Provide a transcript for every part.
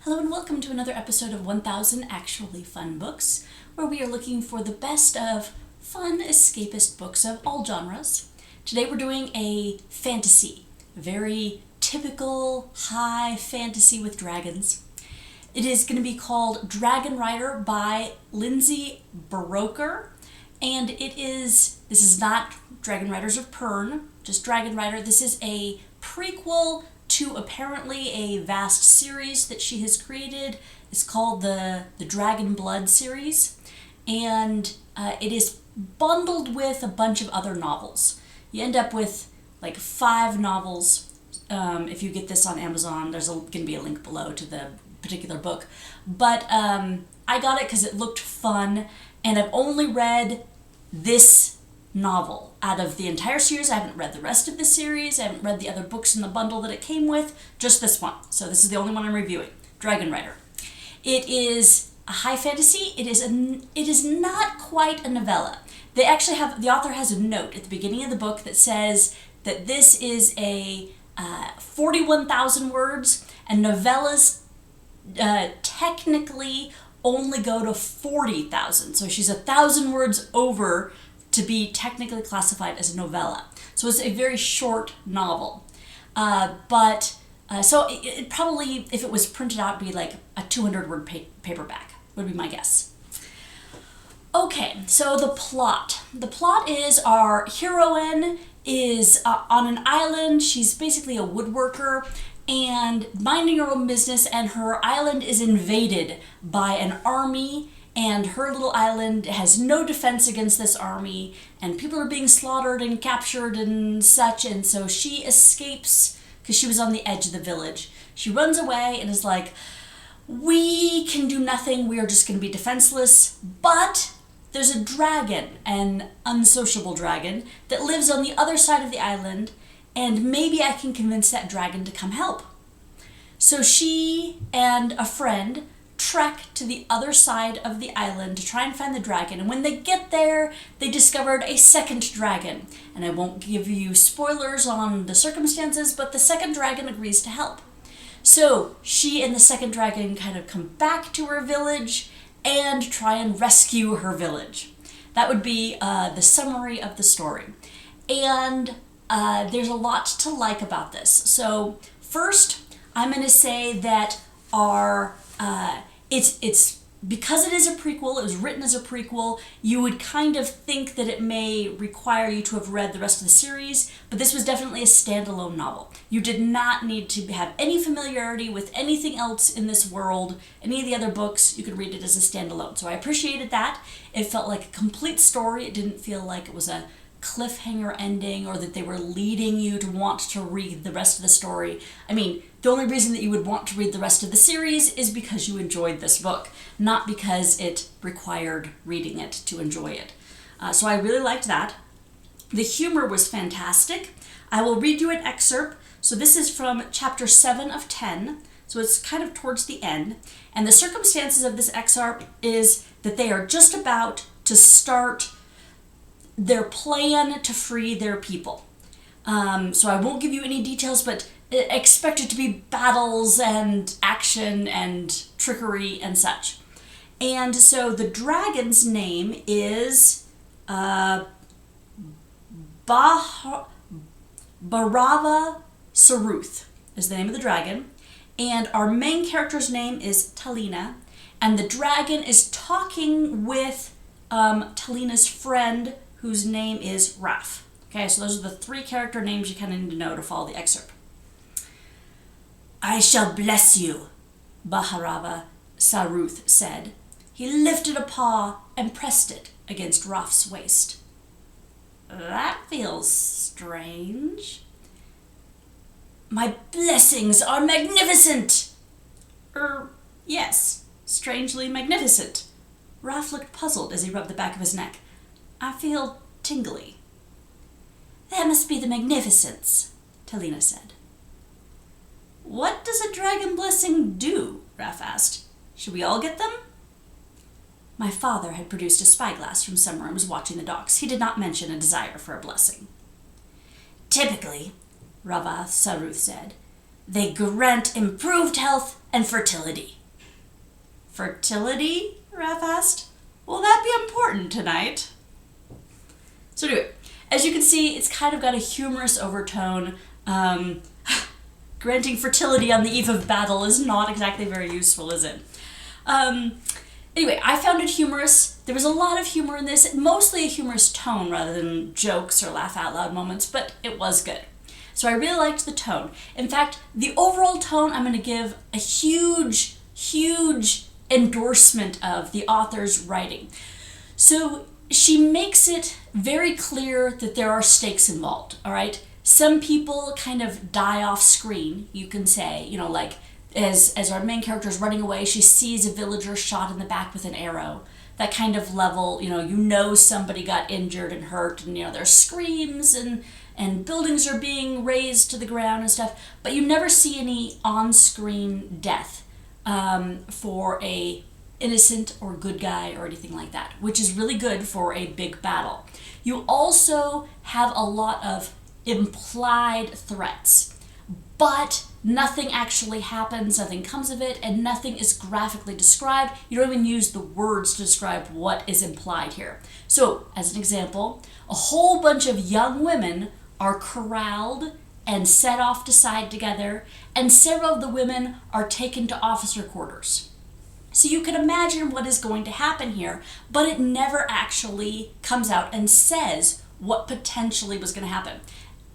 Hello and welcome to another episode of 1000 Actually Fun Books, where we are looking for the best of fun escapist books of all genres. Today we're doing a fantasy, very typical high fantasy with dragons. It is going to be called Dragon Rider by Lindsay Buroker, and this is not Dragon Riders of Pern, just Dragon Rider. This is a prequel to apparently a vast series that she has created. It's called the Dragon Blood series, and it is bundled with a bunch of other novels. You end up with like 5 novels. If you get this on Amazon, there's going to be a link below to the particular book. But I got it because it looked fun, and I've only read this novel out of the entire series. I haven't read the rest of the series. I haven't read the other books in the bundle that it came with, just this one. So this is the only one I'm reviewing, Dragon Rider. It is a high fantasy. It is not quite a novella. The author has a note at the beginning of the book that says that this is a 41,000 words, and novellas technically only go to 40,000. So she's 1,000 words over to be technically classified as a novella. So it's a very short novel. So it probably, if it was printed out, would be like a 200-word paperback, would be my guess. Okay, so the plot. The plot is our heroine is on an island. She's basically a woodworker and minding her own business, and her island is invaded by an army, and her little island has no defense against this army, and people are being slaughtered and captured and such, and so she escapes because she was on the edge of the village. She runs away and is like, we can do nothing, we are just going to be defenseless, but there's a dragon, an unsociable dragon, that lives on the other side of the island, and maybe I can convince that dragon to come help. So she and a friend trek to the other side of the island to try and find the dragon, and when they get there, they discovered a second dragon. And I won't give you spoilers on the circumstances, but the second dragon agrees to help. So she and the second dragon kind of come back to her village and try and rescue her village. That would be the summary of the story. And there's a lot to like about this. So first, I'm going to say that it's because it is a prequel, it was written as a prequel, you would kind of think that it may require you to have read the rest of the series, but this was definitely a standalone novel. You did not need to have any familiarity with anything else in this world, any of the other books. You could read it as a standalone. So I appreciated that. It felt like a complete story. It didn't feel like it was a cliffhanger ending or that they were leading you to want to read the rest of the story. I mean, the only reason that you would want to read the rest of the series is because you enjoyed this book, not because it required reading it to enjoy it. So I really liked that. The humor was fantastic. I will read you an excerpt. So this is from chapter 7 of 10. So it's kind of towards the end. And the circumstances of this excerpt is that they are just about to start their plan to free their people. So I won't give you any details, but expect it to be battles and action and trickery and such. And so the dragon's name is Bharava Saruth is the name of the dragon. And our main character's name is Talina. And the dragon is talking with Talina's friend, whose name is Raf. Okay, so those are the 3 character names you kind of need to know to follow the excerpt. I shall bless you, Bharava Saruth said. He lifted a paw and pressed it against Raf's waist. That feels strange. My blessings are magnificent. Yes, strangely magnificent. Raf looked puzzled as he rubbed the back of his neck. I feel tingly. That must be the magnificence, Talina said. What does a dragon blessing do? Raf asked. Should we all get them? My father had produced a spyglass from somewhere and was watching the docks. He did not mention a desire for a blessing. Typically, Rava Saruth said, they grant improved health and fertility. Fertility? Raph asked. Will that be important tonight? So anyway, as you can see, it's kind of got a humorous overtone. Granting fertility on the eve of battle is not exactly very useful, is it? Anyway, I found it humorous. There was a lot of humor in this, mostly a humorous tone rather than jokes or laugh out loud moments, but it was good. So I really liked the tone. In fact, the overall tone, I'm going to give a huge, huge endorsement of the author's writing. So she makes it very clear that there are stakes involved, all right? Some people kind of die off screen, you can say, you know, like as our main character is running away, she sees a villager shot in the back with an arrow. That kind of level, you know somebody got injured and hurt, and, you know, there's screams and buildings are being razed to the ground and stuff, but you never see any on-screen death for a innocent or good guy or anything like that, which is really good for a big battle. You also have a lot of implied threats, but nothing actually happens, nothing comes of it, and nothing is graphically described. You don't even use the words to describe what is implied here. So, as an example, a whole bunch of young women are corralled and set off to side together, and several of the women are taken to officer quarters. So you can imagine what is going to happen here, but it never actually comes out and says what potentially was going to happen.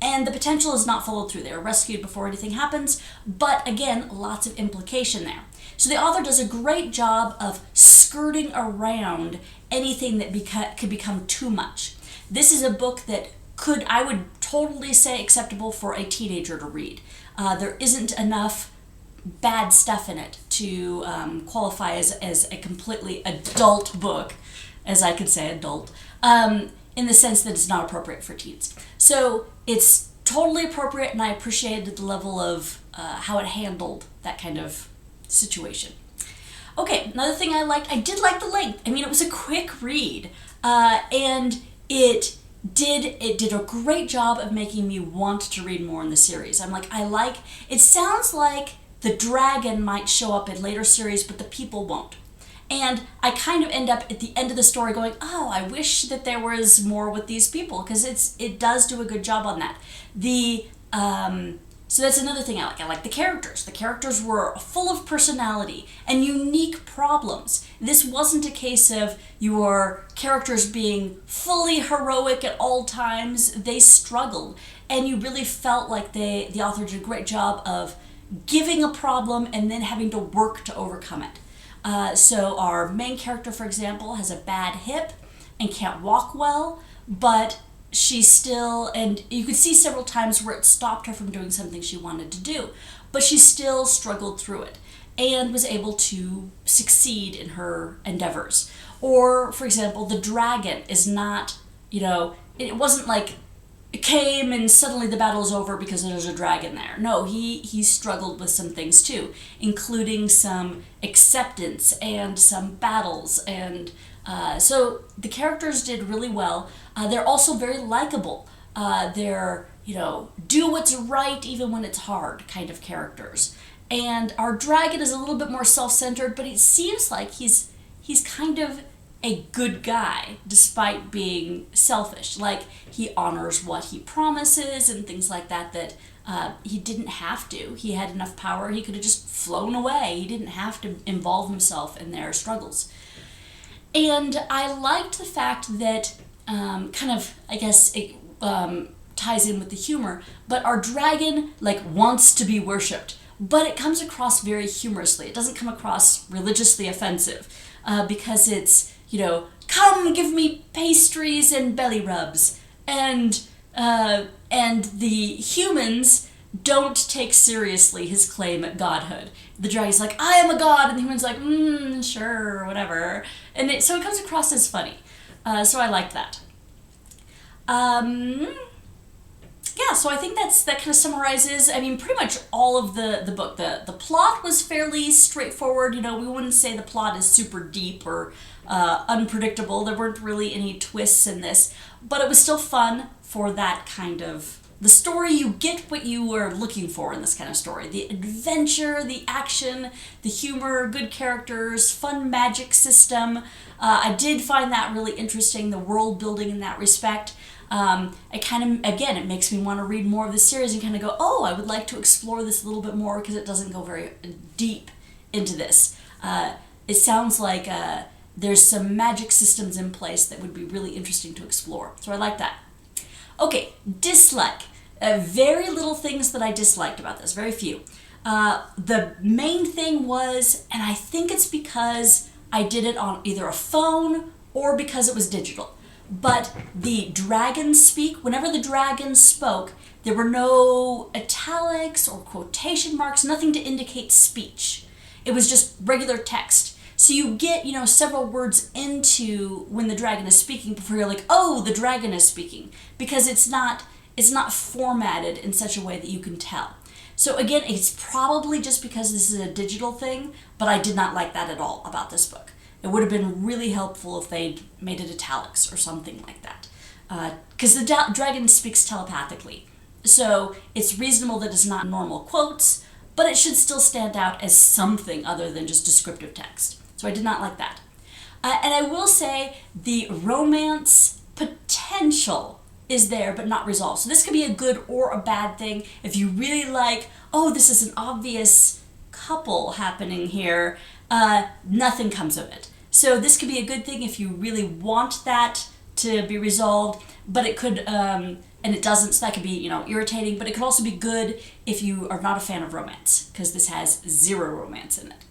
And the potential is not followed through. They are rescued before anything happens, but again, lots of implication there. So the author does a great job of skirting around anything that could become too much. This is a book that I would totally say acceptable for a teenager to read. There isn't enough bad stuff in it to qualify as a completely adult book, as I could say adult, in the sense that it's not appropriate for teens. So it's totally appropriate, and I appreciated the level of how it handled that kind of situation. Okay, another thing I liked, I did like the length. I mean, it was a quick read, and it did a great job of making me want to read more in the series. I'm like, it sounds like the dragon might show up in later series, but the people won't. And I kind of end up at the end of the story going, oh, I wish that there was more with these people, because it does do a good job on that. So that's another thing I like. I like the characters. The characters were full of personality and unique problems. This wasn't a case of your characters being fully heroic at all times. They struggled, and you really felt like the author did a great job of giving a problem and then having to work to overcome it. So our main character, for example, has a bad hip and can't walk well, but she's still, and you could see several times where it stopped her from doing something she wanted to do, but she still struggled through it and was able to succeed in her endeavors. Or, for example, the dragon is not, it wasn't like it came and suddenly the battle's over because there's a dragon there. No, he struggled with some things too, including some acceptance and some battles, and so the characters did really well. They're also very likable. They're, do what's right even when it's hard kind of characters. And our dragon is a little bit more self-centered, but it seems like he's kind of a good guy despite being selfish. Like, he honors what he promises and things like that he didn't have to. He had enough power, he could have just flown away. He didn't have to involve himself in their struggles. And I liked the fact that, it ties in with the humor, but our dragon, wants to be worshipped, but it comes across very humorously. It doesn't come across religiously offensive, because it's, come give me pastries and belly rubs, and the humans don't take seriously his claim at godhood. The dragon's like, I am a god, and the human's like, sure, whatever. And so it comes across as funny. So I like that. So I think that kind of summarizes, pretty much all of the book. The plot was fairly straightforward. We wouldn't say the plot is super deep or unpredictable. There weren't really any twists in this, but it was still fun for that kind of The story, you get what you were looking for in this kind of story. The adventure, the action, the humor, good characters, fun magic system. I did find that really interesting, the world building in that respect. It kind of, again, it makes me want to read more of the series and kind of go, oh, I would like to explore this a little bit more because it doesn't go very deep into this. It sounds like there's some magic systems in place that would be really interesting to explore. So I like that. Okay, dislike. Very little things that I disliked about this, very few. The main thing was, and I think it's because I did it on either a phone or because it was digital, but the dragons speak. Whenever the dragons spoke, there were no italics or quotation marks, nothing to indicate speech. It was just regular text. So you get, several words into when the dragon is speaking before you're like, oh, the dragon is speaking, because it's not formatted in such a way that you can tell. So again, it's probably just because this is a digital thing, but I did not like that at all about this book. It would have been really helpful if they'd made it italics or something like that. Because the dragon speaks telepathically. So it's reasonable that it's not normal quotes, but it should still stand out as something other than just descriptive text. So I did not like that. And I will say the romance potential is there, but not resolved. So this could be a good or a bad thing. If you really like, oh, this is an obvious couple happening here, nothing comes of it. So this could be a good thing if you really want that to be resolved, but it could, and it doesn't, so that could be, irritating, but it could also be good if you are not a fan of romance, because this has zero romance in it.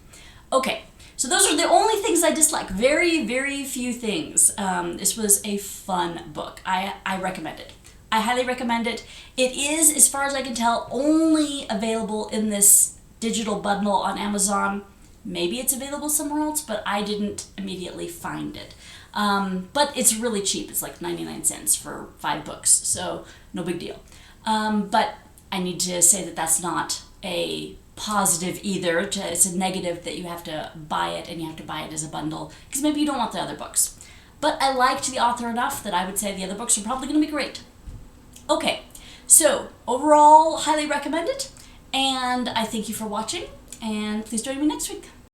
Okay, so those are the only things I dislike. Very, very few things. This was a fun book. I recommend it. I highly recommend it. It is, as far as I can tell, only available in this digital bundle on Amazon. Maybe it's available somewhere else, but I didn't immediately find it. But it's really cheap. It's like 99 cents for 5 books, so no big deal. But I need to say that that's not a positive either. It's a negative that you have to buy it, and you have to buy it as a bundle, because maybe you don't want the other books. But I liked the author enough that I would say the other books are probably going to be great. Okay, so overall, highly recommend it, and I thank you for watching, and please join me next week.